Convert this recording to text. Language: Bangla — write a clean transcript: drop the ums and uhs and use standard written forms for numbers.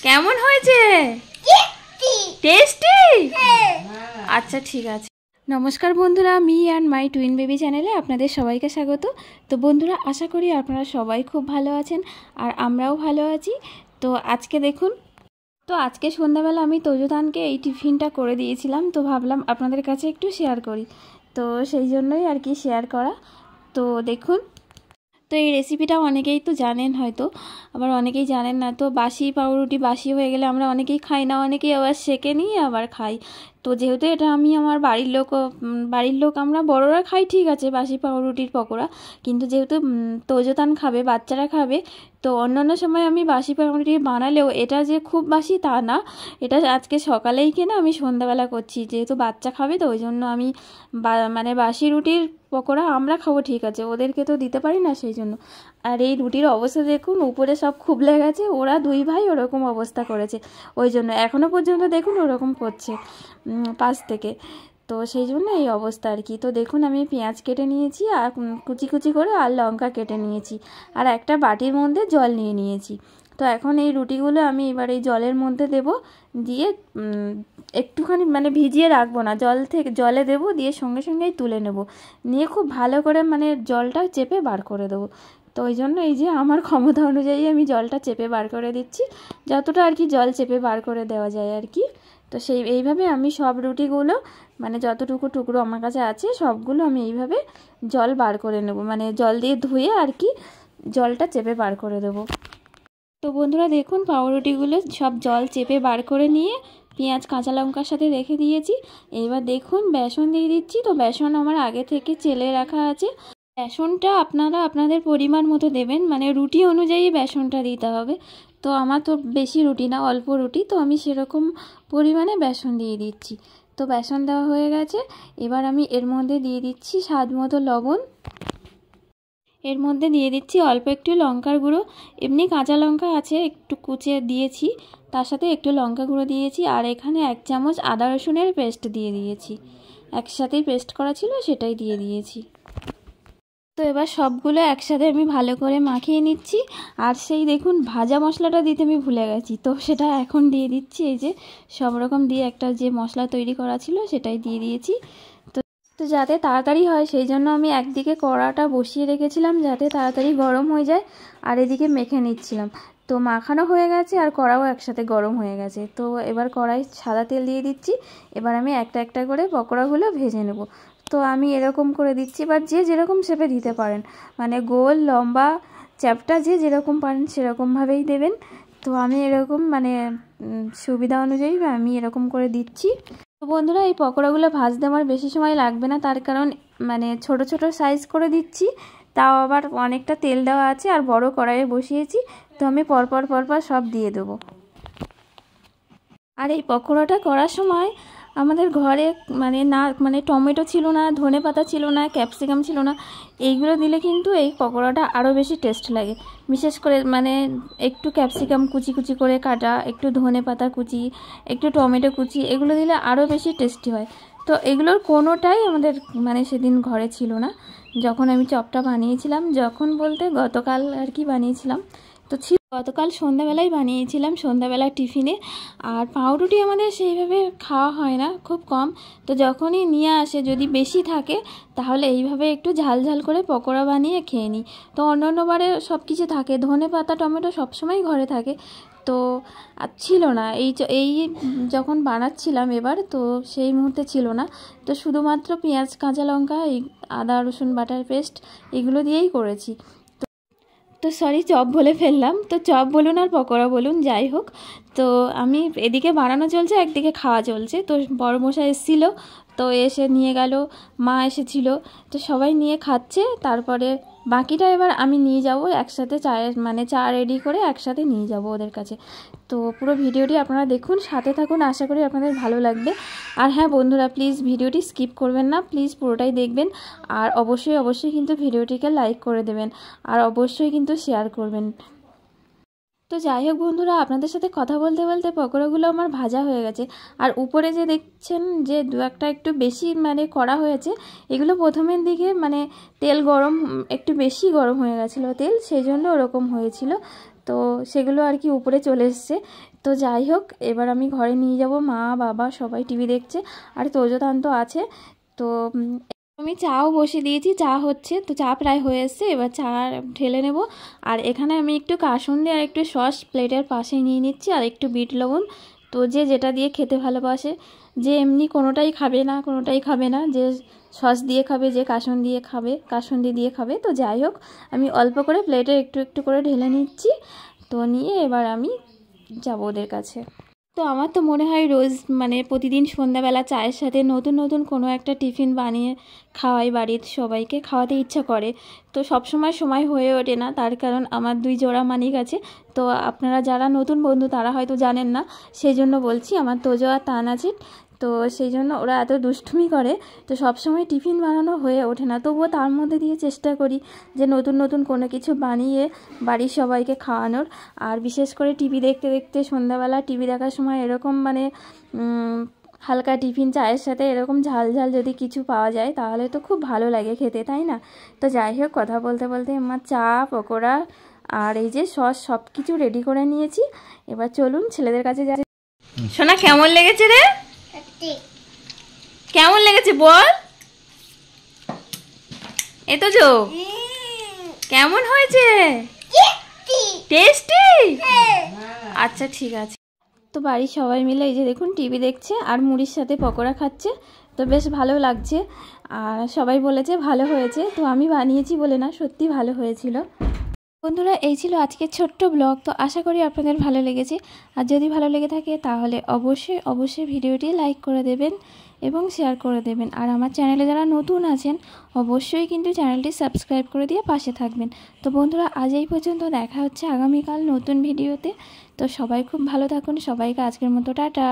কেমন হয়েছে? টেস্টি। আচ্ছা ঠিক আছে। নমস্কার বন্ধুরা, me and my twin baby চ্যানেলে আপনাদের সবাইকে স্বাগত। তো বন্ধুরা, আশা করি আপনারা সবাই খুব ভালো আছেন আর আমরাও ভালো আছি। তো আজকে দেখুন, আজকে সন্ধ্যাবেলা আমি তোজোতানকে এই টিফিনটা করে দিয়েছিলাম, তো ভাবলাম আপনাদের কাছে একটু শেয়ার করি, তো সেই জন্যই আর কি শেয়ার করা। তো দেখুন, তো এই রেসিপিটা অনেকেই তো জানেন হয়তো, আবার অনেকেই জানেন না। তো বাসি পাউরুটি বাসি হয়ে গেলে আমরা অনেকেই খাই না, অনেকেই আবার সেঁকে নিয়ে আবার খাই। তো যেহেতু এটা আমি আমার বাড়ির লোক আমরা বড়রা খাই, ঠিক আছে, বাসি পাউরুটির পকোড়া, কিন্তু যেহেতু তোজোতান খাবে, বাচ্চারা খাবে, তো অন্যান্য সময় আমি বাসি পাউরুটি বানালেও এটা যে খুব বাসি তা না, এটা আজকে সকালেই কিনা আমি সন্ধ্যাবেলা করছি, যেহেতু বাচ্চা খাবে, তো ওই জন্য আমি মানে বাসি রুটির পকোড়া আমরা খাবো, ঠিক আছে, ওদেরকে তো দিতে পারি না, সেই জন্য। আর এই রুটির অবস্থা দেখুন, উপরে সব খুবলে গেছে, ওরা দুই ভাই ওরকম অবস্থা করেছে, ওই জন্য এখনও পর্যন্ত দেখুন ওরকম করছে পাশ থেকে, তো সেই জন্য এই অবস্থা আর কি। তো দেখুন, আমি পেঁয়াজ কেটে নিয়েছি আর কুচি কুচি করে আর লঙ্কা কেটে নিয়েছি, আর একটা বাটির মধ্যে জল নিয়ে নিয়েছি। তো এখন এই রুটিগুলো আমি এবার এই জলের মধ্যে দেব, দিয়ে একটুখানি মানে ভিজিয়ে রাখবো না, জলে দেবো, দিয়ে সঙ্গে সঙ্গেই তুলে নেব, নিয়ে খুব ভালো করে মানে জলটা চেপে বার করে দেবো। তো ওই জন্য এই যে আমার ক্ষমতা অনুযায়ী আমি জলটা চেপে বার করে দিচ্ছি, যতটা আর কি জল চেপে বার করে দেওয়া যায় আর কি। তো এইভাবে আমি সব রুটিগুলো মানে যতটুকু টুকরো আমার কাছে আছে সবগুলো আমি এইভাবে জল বার করে নেব, মানে জল দিয়ে ধুয়ে আর কি জলটা চেপে বার করে দেবো। তো বন্ধুরা দেখুন, পাউরুটিগুলো সব জল চেপে বার করে নিয়ে পেঁয়াজ কাঁচা লঙ্কার সাথে রেখে দিয়েছি। এবার দেখুন বেসন দিয়ে দিচ্ছি। তো বেসন আমার আগে থেকে চেলে রাখা আছে। বেসনটা আপনারা আপনাদের পরিমাণ মতো দেবেন, মানে রুটি অনুযায়ী বেসনটা দিতে হবে। তো আমার তো বেশি রুটি না, অল্প রুটি, তো আমি সেরকম পরিমাণে বেসন দিয়ে দিচ্ছি। তো বেসন দেওয়া হয়ে গেছে, এবার আমি এর মধ্যে দিয়ে দিচ্ছি স্বাদ মতো লবণ, এর মধ্যে দিয়ে দিচ্ছি অল্প একটু লঙ্কার গুঁড়ো, এমনি কাঁচা লঙ্কা আছে একটু কুচিয়ে দিয়েছি, তার সাথে একটু লঙ্কা গুঁড়ো দিয়েছি, আর এখানে 1 চামচ আদা রসুনের পেস্ট দিয়ে দিয়েছি, একসাথেই পেস্ট করা ছিল সেটাই দিয়ে দিয়েছি। তো এবার সবগুলো একসাথে আমি ভালো করে মাখিয়ে নিচ্ছি। আর সেই দেখুন ভাজা মশলাটা দিতে আমি ভুলে গেছি, তো সেটা এখন দিয়ে দিচ্ছি। এই যে সব রকম দিয়ে একটা যে মশলা তৈরি করা ছিল সেটাই দিয়ে দিয়েছি। তো যাতে তাড়াতাড়ি হয় সেই জন্য আমি একদিকে কড়াটা বসিয়ে রেখেছিলাম যাতে তাড়াতাড়ি গরম হয়ে যায়, আর এদিকে মেখে নিচ্ছিলাম। তো মাখানো হয়ে গেছে আর কড়াও একসাথে গরম হয়ে গেছে। তো এবার কড়াই সাদা তেল দিয়ে দিচ্ছি। এবার আমি একটা একটা করে পকোড়াগুলো ভেজে নেব। তো আমি এরকম করে দিচ্ছি, এবার যে যেরকম শেপে দিতে পারেন, মানে গোল, লম্বা, চ্যাপ্টা, যে যেরকম পারেন সেরকমভাবেই দেবেন। তো আমি এরকম মানে সুবিধা অনুযায়ী আমি এরকম করে দিচ্ছি। তো বন্ধুরা, এই পকোড়াগুলো ভাজতে আমার বেশি সময় লাগবে না, তার কারণ মানে ছোট ছোট সাইজ করে দিচ্ছি, তাও আবার অনেকটা তেল দেওয়া আছে আর বড় কড়াইয়ে বসিয়েছি, তো আমি পরপর সব দিয়ে দেবো। আর এই পকোড়াটা করার সময় আমাদের ঘরে মানে টমেটো ছিল না, ধনেপাতা ছিল না, ক্যাপসিকাম ছিল না, এইগুলো দিলে কিন্তু এই পকোড়াটা আরও বেশি টেস্ট লাগে। বিশেষ করে মানে একটু ক্যাপসিকাম কুচি কুচি করে কাটা, একটু ধনেপাতা কুচি, একটু টমেটো কুচি, এগুলো দিলে আরও বেশি টেস্টি হয়। তো এগুলোর কোনোটাই আমাদের মানে সেদিন ঘরে ছিল না যখন আমি চপটা বানিয়েছিলাম, যখন বলতে গতকাল আর কি বানিয়েছিলাম। তো গতকাল সন্ধ্যাবেলায় বানিয়েছিলাম, সন্ধ্যাবেলা টিফিনে। আর পাউরুটি আমাদের সেইভাবে খাওয়া হয় না, খুব কম। তো যখনই নিয়ে আসে, যদি বেশি থাকে তাহলে এইভাবে একটু ঝাল ঝাল করে পকোড়া বানিয়ে খেয়ে নিই। তো অন্যান্যবারে সব কিছু থাকে, ধনেপাতা টমেটো সবসময় ঘরে থাকে, তো ছিল না এই যখন বানাচ্ছিলাম এবার, তো সেই মুহূর্তে ছিল না। তো শুধুমাত্র পেঁয়াজ কাঁচা লঙ্কা, এই আদা রসুন বাটার পেস্ট, এগুলো দিয়েই করেছি। তো সরি, চপ বলে ফেললাম। তো চপ বলুন আর পকোড়া বলুন, যাই হোক, তো আমি এদিকে বানানো চলছে, একদিকে খাওয়া চলছে। তো বড়মশাই এসেছিলো, তো এসে নিয়ে গেল, মা এসেছিল, তো সবাই নিয়ে খাচ্ছে। তারপরে বাকিটা এবার আমি নিয়ে যাব একসাথে, চা রেডি করে একসাথে নিয়ে যাব ওদের কাছে। তো পুরো ভিডিওটি আপনারা দেখুন, সাথে থাকুন, আশা করি আপনাদের ভালো লাগবে। আর হ্যাঁ বন্ধুরা, প্লিজ ভিডিওটি স্কিপ করবেন না, প্লিজ পুরোটাই দেখবেন। আর অবশ্যই কিন্তু ভিডিওটিকে লাইক করে দেবেন, আর অবশ্যই কিন্তু শেয়ার করবেন। তো যাই হোক বন্ধুরা, আপনাদের সাথে কথা বলতে বলতে পকোড়াগুলো আমার ভাজা হয়ে গেছে। আর উপরে যে দেখছেন যে দু একটা একটু বেশি মানে করা হয়েছে, এগুলো প্রথমের দিকে মানে তেল গরম একটু বেশি গরম হয়ে গেছিলো তেল, সেই জন্য ওরকম হয়েছিল। তো সেগুলো আর কি উপরে চলে এসছে। তো যাই হোক, এবার আমি ঘরে নিয়ে যাব। মা বাবা সবাই টিভি দেখছে, আর তোজোতান তো আছে। তো আমি চাও বসিয়ে দিয়েছি, চা হচ্ছে। তো চা প্রায় হয়ে এসছে, এবার চা ঢেলে নেব। আর এখানে আমি একটু কাসুন্দি আর একটু সস প্লেটের পাশে নিয়ে নিচ্ছি, আর একটু বিট লবণ। তো যে যেটা দিয়ে খেতে ভালোবাসে, যে এমনি কোনোটাই খাবে না, যে সস দিয়ে খাবে, যে কাসুন্দি দিয়ে খাবে। তো যাই হোক, আমি অল্প করে প্লেটে একটু একটু করে ঢেলে নিচ্ছি। তো নিয়ে এবার আমি যাব ওদের কাছে। তো আমার তো মনে হয় রোজ মানে প্রতিদিন সন্ধ্যাবেলা চায়ের সাথে নতুন নতুন কোনো একটা টিফিন বানিয়ে খাওয়াই, বাড়ির সবাইকে খাওয়াতে ইচ্ছা করে। তো সময় হয়ে ওঠে না, তার কারণ আমার 2 জোড়া মানিক আছে। তো আপনারা যারা নতুন বন্ধু তারা হয়তো জানেন না, সেই জন্য বলছি। আমার তোজো আর তান আছে, তো সেই জন্য ওরা এত দুষ্টুমি করে। তো সবসময় টিফিন বানানো হয়ে ওঠে না, তবুও তার মধ্যে দিয়ে চেষ্টা করি যে নতুন নতুন কোনো কিছু বানিয়ে বাড়ির সবাইকে খাওয়ানোর। আর বিশেষ করে টিভি দেখতে দেখতে সন্ধ্যাবেলা টিভি দেখার সময় এরকম মানে হালকা টিফিন চায়ের সাথে এরকম ঝাল ঝাল যদি কিছু পাওয়া যায় তাহলে তো খুব ভালো লাগে খেতে, তাই না? তো যাই হোক, কথা বলতে বলতে আমার চা, পকোড়া আর এই যে সস সব কিছু রেডি করে নিয়েছি। এবার চলুন ছেলেদের কাছে যাই। সোনা, কেমন লেগেছে রে? কেমন লেগেছে বল? এই তো যো, কেমন হয়েছে? টেস্টি? আচ্ছা ঠিক আছে। তো বাড়ির সবাই মিলে এই যে দেখুন টিভি দেখছে আর মুড়ির সাথে পকোড়া খাচ্ছে। তো বেশ ভালো লাগছে, আর সবাই বলেছে ভালো হয়েছে। তো আমি বানিয়েছি বলে না, সত্যি ভালো হয়েছিল। বন্ধুরা, এই ছিল আজকের ছোট্ট ব্লগ। তো আশা করি আপনাদের ভালো লেগেছে, আর যদি ভালো লেগে থাকে তাহলে অবশ্যই ভিডিওটি লাইক করে দেবেন এবং শেয়ার করে দেবেন। আর আমার চ্যানেলে যারা নতুন আছেন অবশ্যই কিন্তু চ্যানেলটি সাবস্ক্রাইব করে দিয়ে পাশে থাকবেন। তো বন্ধুরা, আজ এই পর্যন্ত, দেখা হচ্ছে আগামীকাল নতুন ভিডিওতে। তো সবাই খুব ভালো থাকুন, সবাইকে আজকের মতো টাটা।